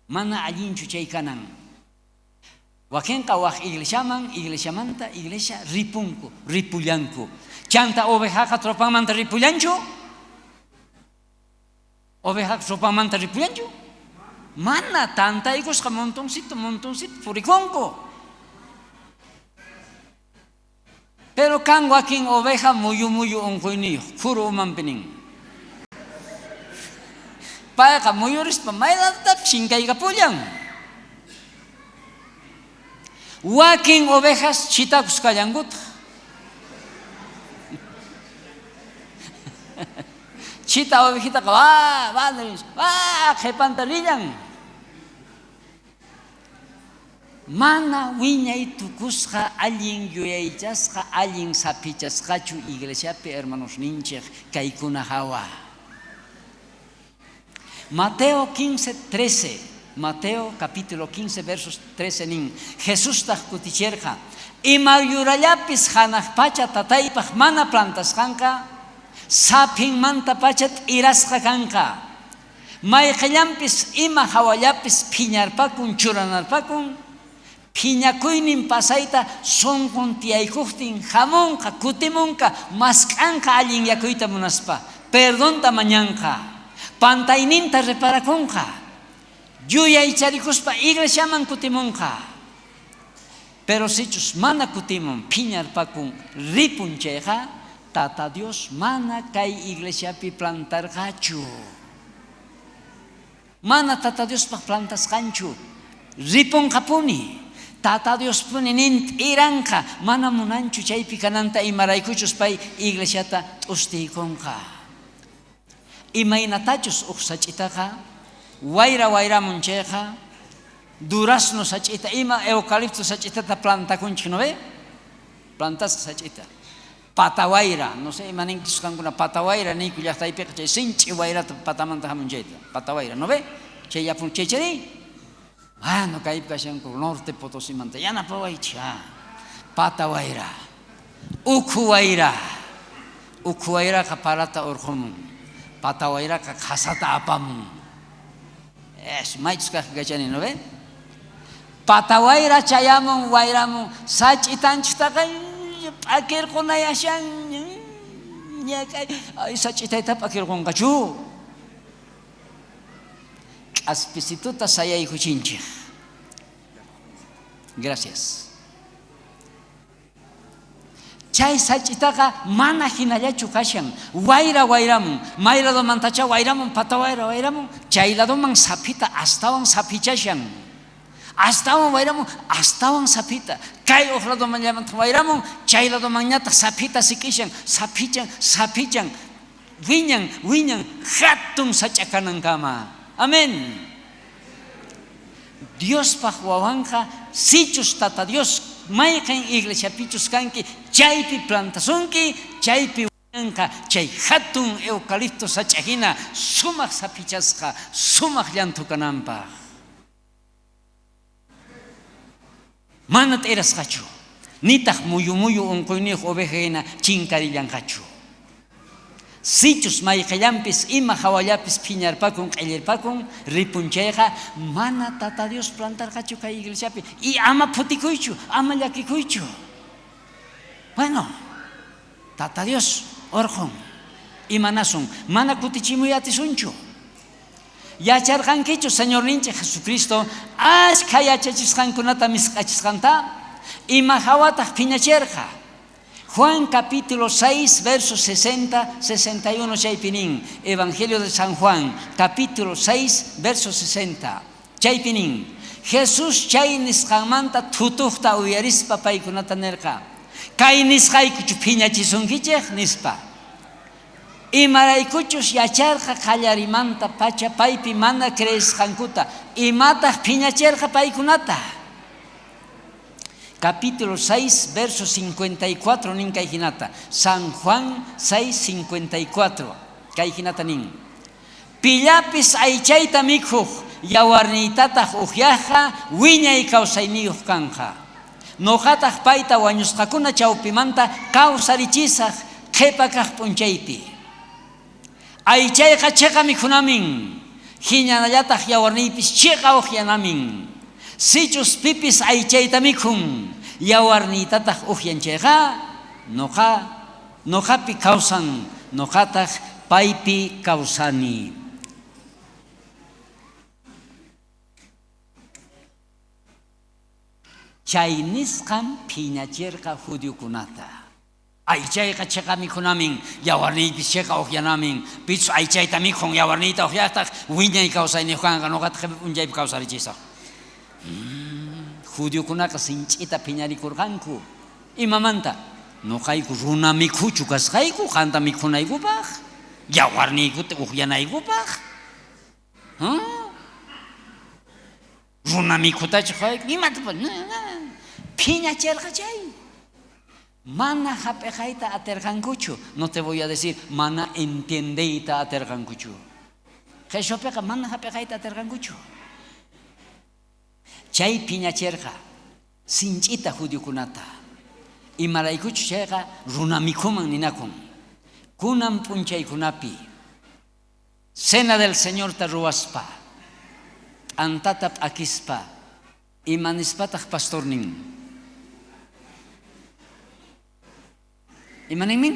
Mana allinchu chay kanan. Wakinqa waq iglesiamanta iglesia ripunku, ripullanku. Chanta ovejaqa tropanmanta ripullanchu? Ovejaqa tropanmanta ripullanchu? Mana, tantaykusqa montoncito purikunku. Pero kan wakin oveja muyu unkuini kuru umampinin. Payqa muyurispa maylatap shinkayqa pullan. Wakin ovejas chitakus kallankuta. Chita ovejita qhipanta lillan. Mana wiñay tukusqa allin yuyaychasqa allin sapichasqachu iglesiapi hermanos ninchik kaykuna hawa. Mateo 15:13. Mateo capítulo 15 versos 13 nin. Jesús ta kuticherqa. Ima yurallapis hanaq pacha tataypaq mana plantasqanqa sapin manta pachat irasqa kanqa. Mayqallampis ima hawallapis phiñarpakun churanarpakun. Phiñakuynin pasayta sonqun tiyaykuqtin hamunqa kutimunqa masqanqa allin yakuyta munaspa. Perdonta mañanqa. Pantayninta reparakunqa. Yuyay charikuspa iglesiaman kutimunqa. Pero sichus mana kutimun phiñarpakun ripun chayqa, Tata Dios mana kay iglesiapi plantarqachu. Mana Tata Dios pa plantasqanchu. Ripunqa puni. Tata Dios puni nintiranqa. Mana munanchu chaypi kananta imaraykuchus pay iglesiata t'ustiykunqa. Imaynatachus uq sach'itaqa wayramun chayqa durazno sach'ita ima eucalipto sach'itata plantakunchik no ve? Plantasqa sach'ita. Patawayra, no sé, imaninkichus kankuna patawayra niku llaqtaypiqa chay sinchi wayrata patamanta hamun chayta. Patawayra, no ve? Chay yapun chaychari. No kaypi kashanku norte Potosimanta yanapawaycha. Patawayra. Ukhuwayra. Ukhuwayraqa parata urqumun. Patawayraqa khasata apamun. Maychus kaq kachani, no ve? Patawayra chayamun wayramun sach'itanchiktaqa p'akirqunayashan. Ay sach'itayta p'akirqunqachu. K'aspisituta sayaykuchinchik. Gracias. Chay sach'itaqa mana hinallachu kashan. Wayramun. Maylado mantacha wayramun, patawayramun. Chay ladoman sapita astawan sapichashan. Astawan wayramun, astawan sapita. Kay uq ladoman llamanta wayramun, chay ladoman ñataq sapita sikishan. Sapichan. Wiñan hatun sach'akanankama. Amén. Dios paq wawanqa sichus Tata Dios mayqin iglesia pichus kanki chaypi plantasunki chaypi wiñanqa chay hatun eucalipto sach'ahina sumaq sapichasqa sumaq llantukananpaq. Mana t'irasqachu nitaq muyu unquyniyuq ovejayna chinkarillanqachu. Sichus mayqallampis ima hawallapis phiñarpakun q'illirpakun ripunchayqa mana Tata Dios plantarqachu kay iglesiapi y ama phutikuychu ama llakikuychu. Bueno, Tata Dios orqun imanasun mana kutichimuy atisunchu. Yacharqankichu Señor ninchik Jesucristo ashkha yachachisqankunata misqachisqanta ima hawataq phiñachirqa. Juan capítulo 6 versos 60-61 chaypinin. Evangelio de San Juan capítulo 6 versos 60 chaypinin. Jesús chay nisqanmanta tutuqta uyarispa paykunata nirqa. Kay nisqaykuchu phiñachisunkichik nispa. Imaraykuchus yacharqa qallarimanta pacha paypi mana creisqankuta imataq phiñachirqa paykunata. Capítulo 6, verso 54 nin kayhinata. San Juan 6, 54 kayhinata nin. Pillapis aychayta mikhuq yawarniytataq uqyaqqa wiñay kawsayniyuq kanqa. Noqataq payta wañusqakuna chawpimanta kawsarichisaq qhipa kaq p'unchaypi. Aychayqa chiqa mikhunamin. Hiñanallataq yawarniypis chiqa uqyanamin. Sichus pipis aychayta mikhun yawarniytataq uqyanchayqa noqapi kawsan noqataq paypi kawsani. Chay nisqan phiñachirqa judiokunata. Aychayqa chiqa mikhunamin yawarniypis chiqa uqyanamin pichus aychayta mikhun yawarniyta uqyaqtaq wiñay kawsayniuqanqa nuqata punchaypi kawsarichisaq judiokunaqa sinch'ita phiñarikurqanku imamanta nuqayku runa mikhuchu kasqayku qanta mikhunaykupaq yawarniykuta uqyanaykupaq runa mikhutachu qayku imatapas phiñachirqa chay mana hap'eqayta atirqankuchu no te voy a decir mana entendeyta atirqankuchu qhichwapiqa mana hap'eqayta atirqankuchu chay phiñachirqa sinch'ita judiokunata imaraykuchu chayqa runa mikhuman ninakun kunan p'unchaykunapi cena del Señorta ruwaspa t'antata p'akispa imanispataq pastornin imaningmin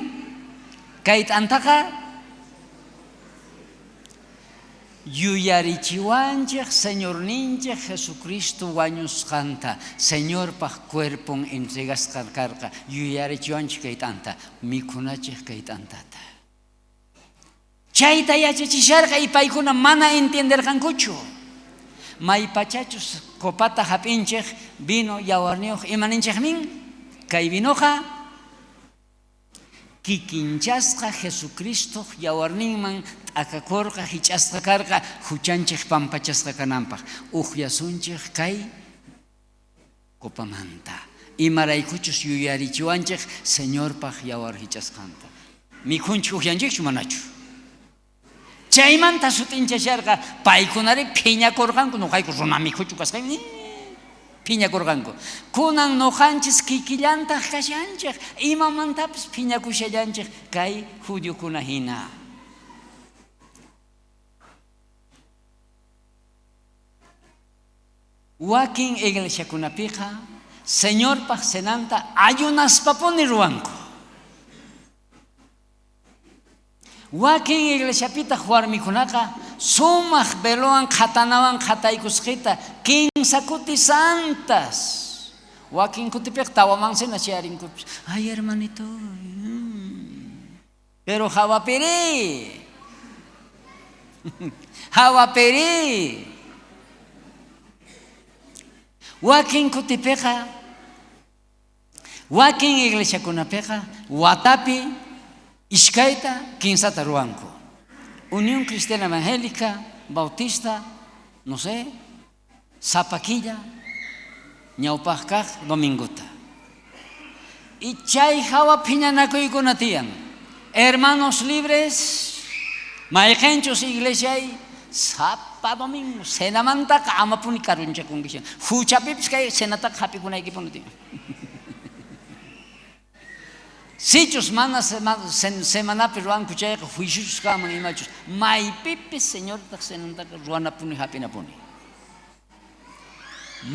kay t'antaqa yuyarichiwanchik Señorninchik Jesucristo wañusqanta Señorpaq cuerpon entregasqa karqa yuyarichiwanchik kay t'anta mikhunachik kay t'antata chayta yachachisharqa y paykuna mana entenderqankuchu maypachachus copata hap'inchik vino yawarniyuq imaninchikmin kay vinoqa kikinchasqa Jesucristo yawarninman t'akakurqa hich'asqa karqa huchanchik pampachasqa kananpaq uqyasunchik kay copamanta imaraykuchus yuyarichiwanchik Señorpaq yawar hich'asqanta mikhunchik uqyanchikchu manachu chaymanta sutinchasharqa paykunari phiñakurqanku nuqayku runa mikhuchu kasqaymi phiñakurqanku kunan nuqanchis kikillantaq kashanchik imamantapas phiñakushallanchik kay judiokuna hina wakin iglesiakunapiqa Señorpaq cenanta ayunaspapuni ruwanku wakin iglesiapita warmikunaqa sumaq velowan qhatanawan qhataykusqita 15 kuti santas wakin kutipiqa tawamansina chiarinkupis ay hermanito pero hawapiri wakin kutipiqa wakin iglesiakunapiqa watapi ishkayta 15 ruwanku Unión Cristiana Evangélica Bautista no sé Zapaquilla ñawpaq kaq domingota y chay hawa phiñanakuykuna tiyan hermanos libres mayqinchus iglesia sapa domingo senamanta amapuni karunchakunkish huchapipis kay senata hapikunaykipuni tiyan sichus mana semanapi ruwanku chayqa juicios kaman imachus maypipis Señorta senantaka ruwanapuni hapinapuni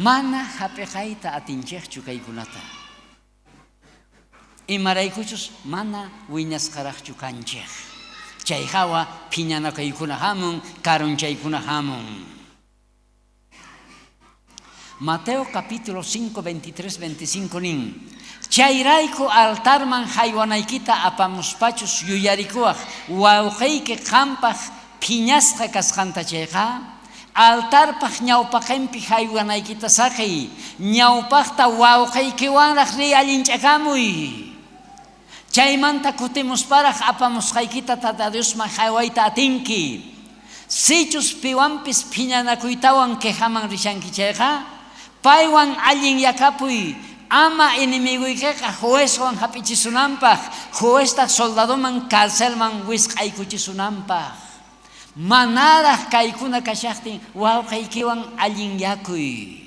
mana hap'eqayta atinchikchu kaykunata imaraykuchus mana wiñasqaraqchu kanchik chay hawa phiñanakaykuna hamun karunchaykuna hamun Mateo capítulo 5 23 25 nin chayrayku altarman haywanaykita apamuspachus yuyarikuwaq wawqiyki qampaq phiñasqa kasqanta chayqa altarpaq ñawpaqinpi haywanaykita saqi ñawpaqta wawqiykiwanraq riy allinch'akamuy chaymanta kutimusparaq apamusqaykita tata Diosman haywayta atinki sichus piwanpis phiñanakuytawan quejaman rishanki chayqa paywan allin yakapuy ama inimiguykiqa juezwan hap'ichisunanpaq juezta soldadoman cárcelman wisq'aykuchisunanpaq manaraq kaykuna kashaqtin wawqiykiwan allin yakuy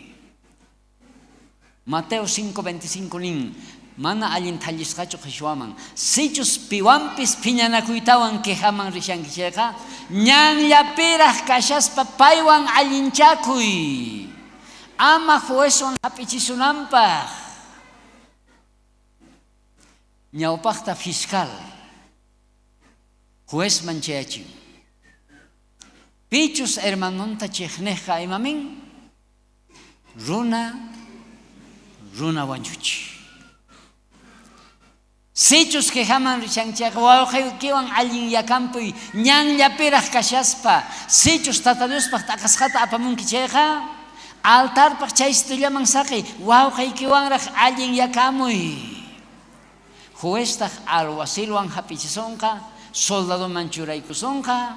Mateo 5:25 nin mana allin tallisqachu qhichwaman sichus piwanpis phiñanakuytawan quejaman rishanki chayqa ñanllapiraq kashaspa paywan allinchakuy ama juezwan hap'ichisunanpaq ñawpaqta fiscal juez manchayachin pichus hermanonta chiqniqqa imamin runa wanchuchi Sichus que jaman richanchaq wawqiykiwan allin yakampuy ñanllapiraq kashaspa sichus tata Diospaq t'aqasqata apamunki chayqa altarpaq chaystullaman saqi wawqiykiwanraq allin yakamuy jueztaq alwasilwan hap'ichisonqa soldadoman churaykusunqa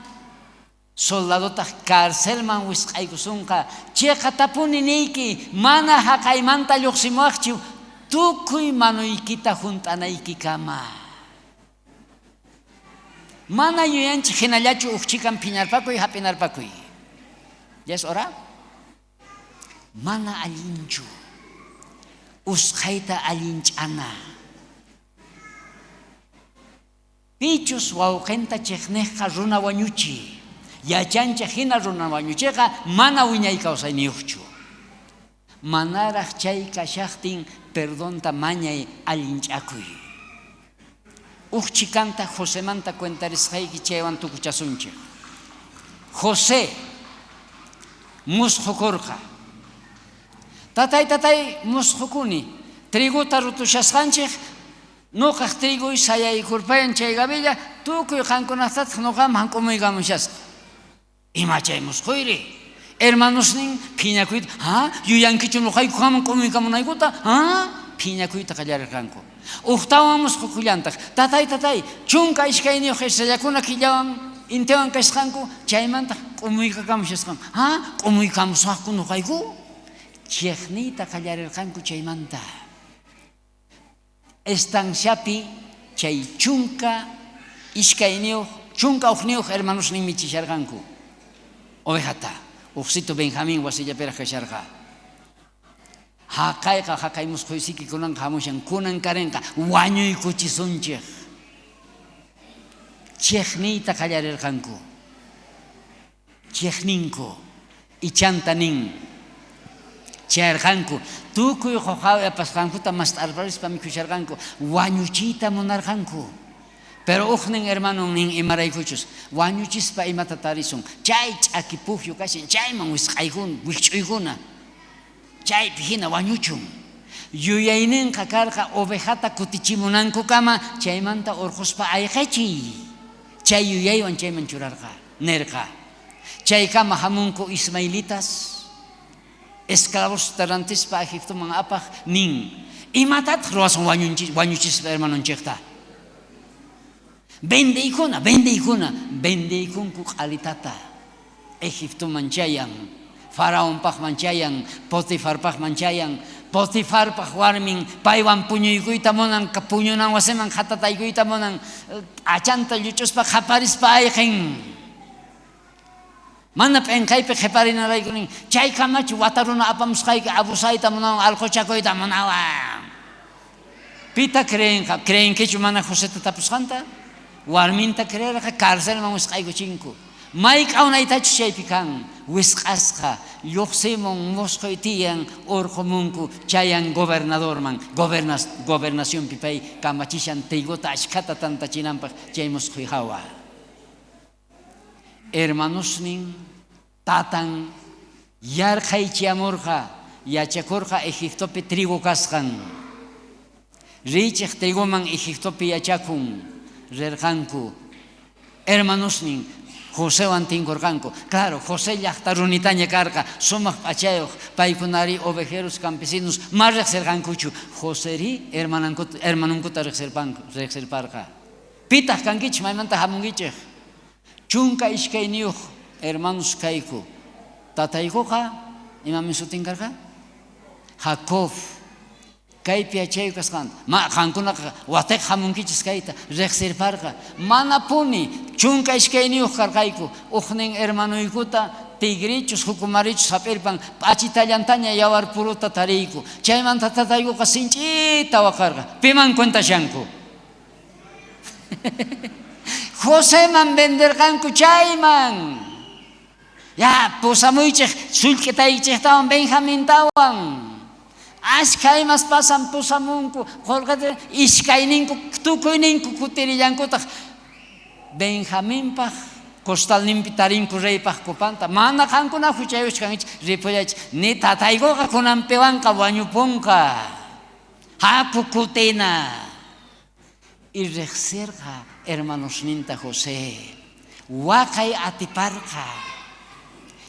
soldadotaq carcelman wisq'aykusunqa chayqa tapuni niyki mana haqaymanta lluqsimuwaqchu tukuy manuykita junt'anaykikama mana yuyanchik hinallachu ukchikan phiñarpakuy hap'inarpakuy ya es hora mana allinchu usqayta allinch'ana pichus wawqinta chiqniqqa runa wañuchi yachanchik hina runa wañuchiqa mana wiñay kawsayniyuqchu manaraq chay kashaqtin perdonta mañay allinch'akuy ukchikanta Josemanta cuentarisqayki chaywan tukuchasunchik José musqukurqa tatay musqukuni triguta rutushasqanchik nuqaq trigu sayaykurpayan chay gabilla tukuy qankunaqtataq nuqaman hank'umuykamushasqa ima chay musquyri hermanosnin phiñakuyta yuyankichu nuqayku haman q'umuykamunaykuta phiñakuyta qallarirqanku uqtawan musqukullantaq tatay chunka ishkayniyuq estrellakuna killawan intiwan kashqanku chaymanta q'umuykakamushasqam q'umuykamusaqku nuqayku chiqniyta qallarirqanku chaymanta estanciapi chay chunka ishkayniyuq chunka uqniyuq hermanosnin michisharqanku ovejata uqsito Benjamín wasillapiraq kasharqa haqay musquysiiki kunan hamushan kunan karinqa wañuykuchisunchik chiqniyta qallarirqanku chiqninku ichantanin chayarqanku tukuy qoqaw yapasqankuta mastarparispa mikusharqanku wañuchiyta munarqanku pero uqnin hermanonin imaraykuchus wañuchispa imata tarisun chay ch'aki puqyu kashin chayman wich'uykuna chaypi hina wañuchun yuyayninqa karqa ovejata kutichimunanku kama chaymanta urquspa ayqichiy chay yuyaywan chayman churarqa nirqa chaykama hamunku ismaelitas esclavos tarantispa Egiptoman apaq nin imatataq ruwasan wañuchispa hermanonchikta vendeykunku q'alitata Egiptoman chayan Faraonpaqman chayan Potifarpaqman chayan Potifarpaq warmin paywan puñuykuyta munan puñunan wasiman hatataykuykuyta munan achanta lluchuspa qaparispa ayqin mana p'inqaypi qiparinaraykunin chaykamachu wataruna apamusqayki abusayta munawan alquchakuyta munawan pita creenkichu mana Joseta tapusqanta warminta creerqa cárcelman wisq'aykuchinku may q'awnaytachu chaypi kan wisq'asqa lluqsimun musquy tiyan urqumunku chayan gobernacionpi pay kamachishan tiguta ashkhata tantachinanpaq chay musquy hawa hermanosnin tatan yarqaychiyamurqa yachakurqa Egiptopi trigo kasqan richiq triguman Egiptopi yachakun rirqanku hermanosnin Joséwan tinkurqanku claro José llaqta runitaña karqa sumaq p'achayuq paykunari ovejeros campesinos ma riqsirqankuchu Joséri hermanunkuta riqsirparqa pitaq kankichik maymanta hamunkichik chunka ishkayniyuq hermanos kayku tataykuqa imami sutin karqa Jacob kaypi achayuq kasqanta qankunaqa watiq hamunkichis kayta riqsirparqa mana puni chunka ishkayniyuq karqayku uqnin hermanuykuta tigrichus hukumarichus hap'irpan p'achitallantaña yawar puruta tariyku chaymanta tataykuqa sinch'ita waqarqa piman cuentashanku Joséman venderqanku chayman ya pusamuychik sullk'itaykichiktawan Benjamintawan ashkaymas pasan pusamunku qolqata ishkayninku tukuyninku kutirillankutaq Benjaminpaq costalninpi tarinku reypaq kupanta mana qankuna huchayuchkanchik ripuyachik ni tataykuqa kunanpiwanqa wañupunqa hapu kutina y recerca hermanos ninta José wakay atiparqa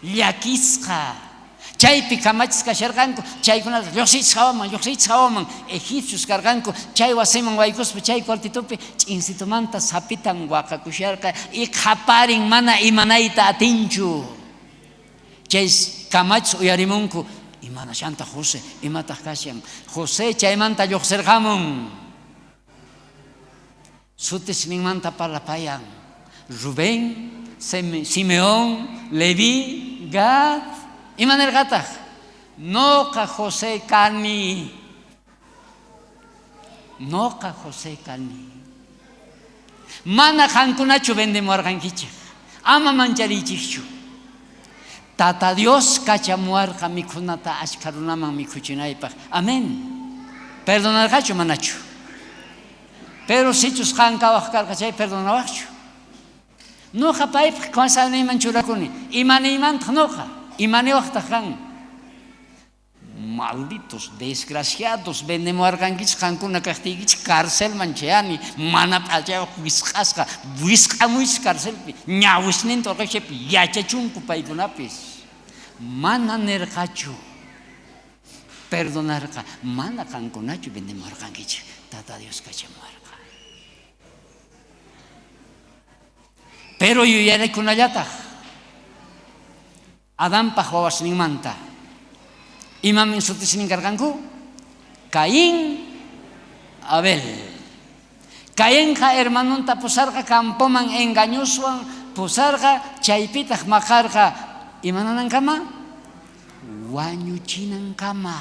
llakisqa chaypi kamachis kasharqanku chaykunata lluqsichawaman egipcios karqanku chay wasiman waykuspa chay cuartitupi ch'insitumanta sapitan waqakusharqa y qaparin mana imanayta atinchu chay kamachis uyarimunku imanashanta José imataq kashan José chaymanta lluqsirqamun sutisninmanta parlapayan Rubén, Simeón, Leví, Gad, imanirqataq noqa José kani mana qankunachu vendemuwarqankichik ama mancharichikchu Tata Dios kachamuarqa mikhunata ashkha runaman mikhuchinaypaq amén perdonarqachu manachu pero sichus qankawaq karqa chay perdonawaqchu noqa paypaq kawsayninman churakuni imaniymantaq noqa imaniwaqtaq kan malditos desgraciados vendemuwarqankichik qankuna kaqtiykichik cárcelman chayani mana p'achayuq wisq'amuychik cárcelpi ñawisninta urqaychaypi yachachunku paykunapis mana nirqachu perdonarqa mana qankunachu vendemuwarqankichik Tata Dios kachamuwarqa pero yuyaraykunallataq Adánpaq wawasninmanta imamin sutisnin karqanku Caín Abel Caínqa hermanunta pusarqa campoman engañoswan pusarqa chaypitaq maqarqa imananankama wañuchinankama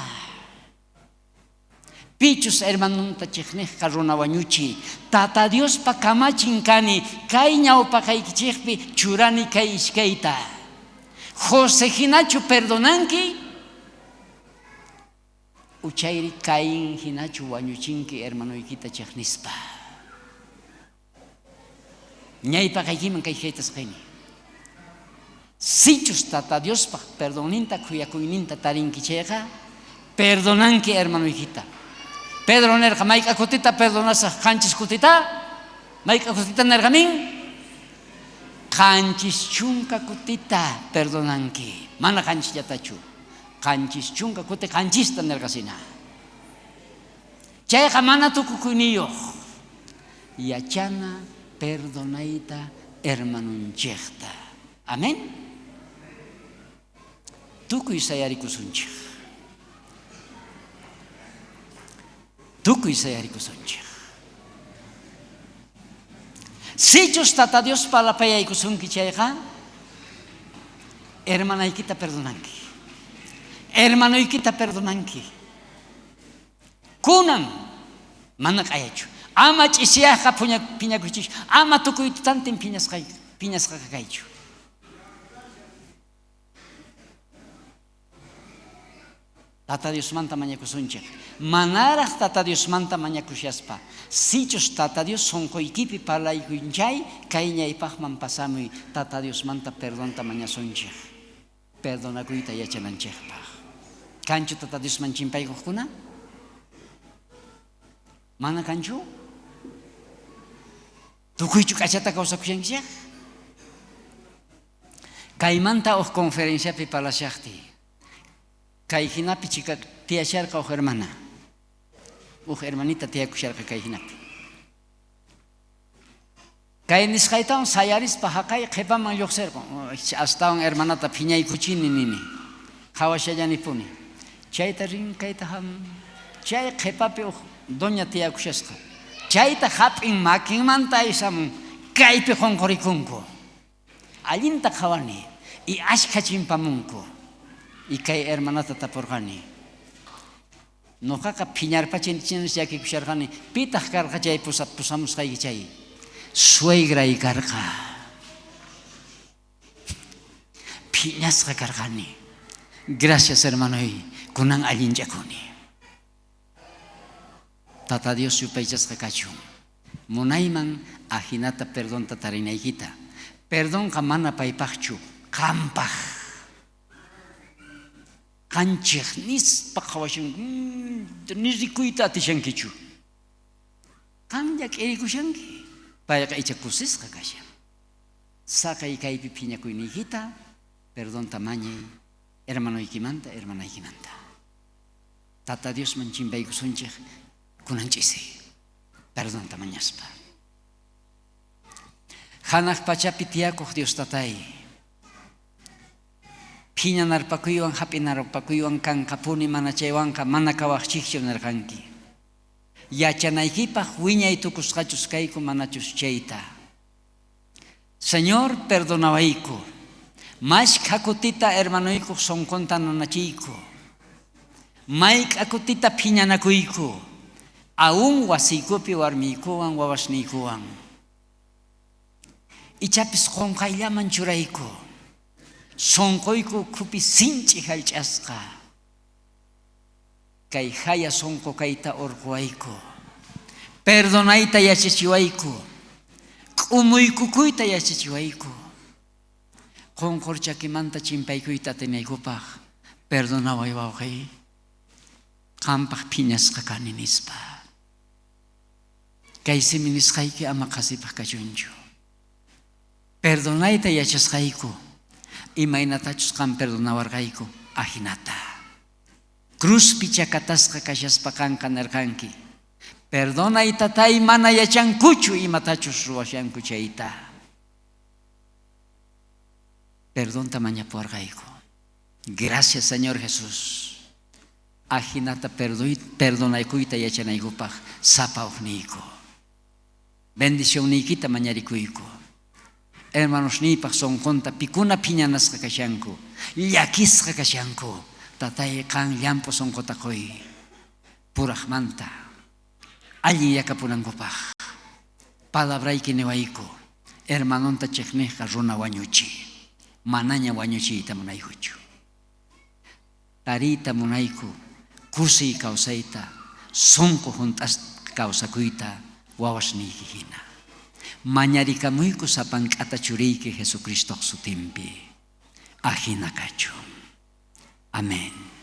pichus hermanunta chiqniqqa runa wañuchi Tata Diospa kamachinkani kay ñawpaqaykichikpi churani kay ishkayta José hinachu perdonanki uchayri Caín hinachu wañuchinki hermanoykita chiqnispa ñaypaqaykiman kay haytasqayni sichus Tata Diospaq perdoninta kuyakuyninta tarinki chayqa perdonanki hermanoykita Pedro nerqa mayqa kutita perdonasaq qanchis kutita mayqa kutita nerqamin qanchis chunka kutita perdonanki mana qanchillatachu qanchis chunka kuti qanchista nerqasina chayqa mana tukukuyniyuq yachana perdonayta hermanunchikta amén tukuy sayarikusunchik tukuy sayarikusunchik sichus Tata Dios palapayaykusunki chayqa hermanaykita perdonanki hermanoykita perdonanki kunan mana q'ayachu ama ch'isiyaqqa piñakuchish ama tukuy tutantin piñasqa kaychu Tata Diosmanta mañakusunchik manaraq Tata Diosmanta mañakushaspa sichus Tata Dios sonquykipi parlaykunchay kay ñaypaqman pasamuy Tata Diosmanta perdonta mañasunchik perdonakuyta yachananchikpaq kanchu Tata Diosman chimpaykuqkuna mana kanchu tukuychu k'achata kawsakushankishaq kaymanta uq conferenciapi parlashaqti kay hinapi chika tiyasharqa uq hermanita tiyakusharqa kay hinapi kay nisqaytawan sayarispa haqay qhipaman lluqsirqun astawan hermanata phiñaykuchini nini qhawashallani chayta rinkayta chay qhipapi uq doña tiyakushasqa chayta hap'in makinmanta aysamun kaypi qunqurikunku allinta qhawani y ashkha chimpamunku y kay hermanata tapurqani nuqaqa phiñarpachintichinas llakikusharqani pitaq karqa chay pusamusqayki chay suegray karqa phiñasqa karqani gracias hermanoy kunan allinchakuni Tata Dios yupaychasqa kachun munayman ajinata perdonta tarinaykita perdonqa mana paypaqchu qampaq qanchik nispa qhawashan ni rikuyta atishankichu qamlla k'irikushanki payqa icha kusisqa kashan saqay kaypi phiñakuyniykita perdonta mañay hermanoykimanta hermanaykimanta Tata Diosman chimpaykusunchik kunanchisi perdonta mañaspa hanaq pachapi tiyakuq Dios tatay phiñanarpakuywan hap'inarpakuywan kankapuni mana chaywanqa mana kawaqchikchu nirqanki yachanaykipaq wiñay tukusqachus kayku manachus chayta Señor perdonawayku mashka kutita hermanoyku sonkonta nanachiyku mayqa kutita phiñanakuyku aún wasiykupi warmiykuwan wawasniykuwan ichapis qonqayllaman churayku sonqoyku kupi sinchi hallch'asqa kay haya sonqo kayta urquwayku perdonayta yachachiwayku k'umuykukuyta yachachiwayku qonqor chakimanta chimpaykuyta atinaykupaq perdonaway wawqay qampaq phiñasqa kani nispa kay simi nisqayki ama qasipaq kachunchu perdonayta yachasqayku imaynatachus qam perdonawarqayku ajinata cruzpi chakatasqa kashaspa kanqa nirqanki perdonay tatay mana yachankuchu imatachus ruwashanku chayta perdonta mañapuwarqayku gracias Señor Jesús ajinata perdonaykuyta yachanaykupaq sapawqniyku bendicionniykita mañarikuyku hermanosniypaq sonqonta pikuna phiñanasqa kashanku llakisqa kashanku tatay qan llampu sonqota qoy puraqmanta allin yakapunankupaq palabrayki niwayku hermanonta chiqniqqa runa wañuchi manaña wañuchiyta munaykuchu tariyta munayku kusiy kawsayta sonqo hunt'as kawsakuyta wawasniyki hina mañarikamuyku sapank'ata churiyki Jesucristoq sutinpi ajina kachun amén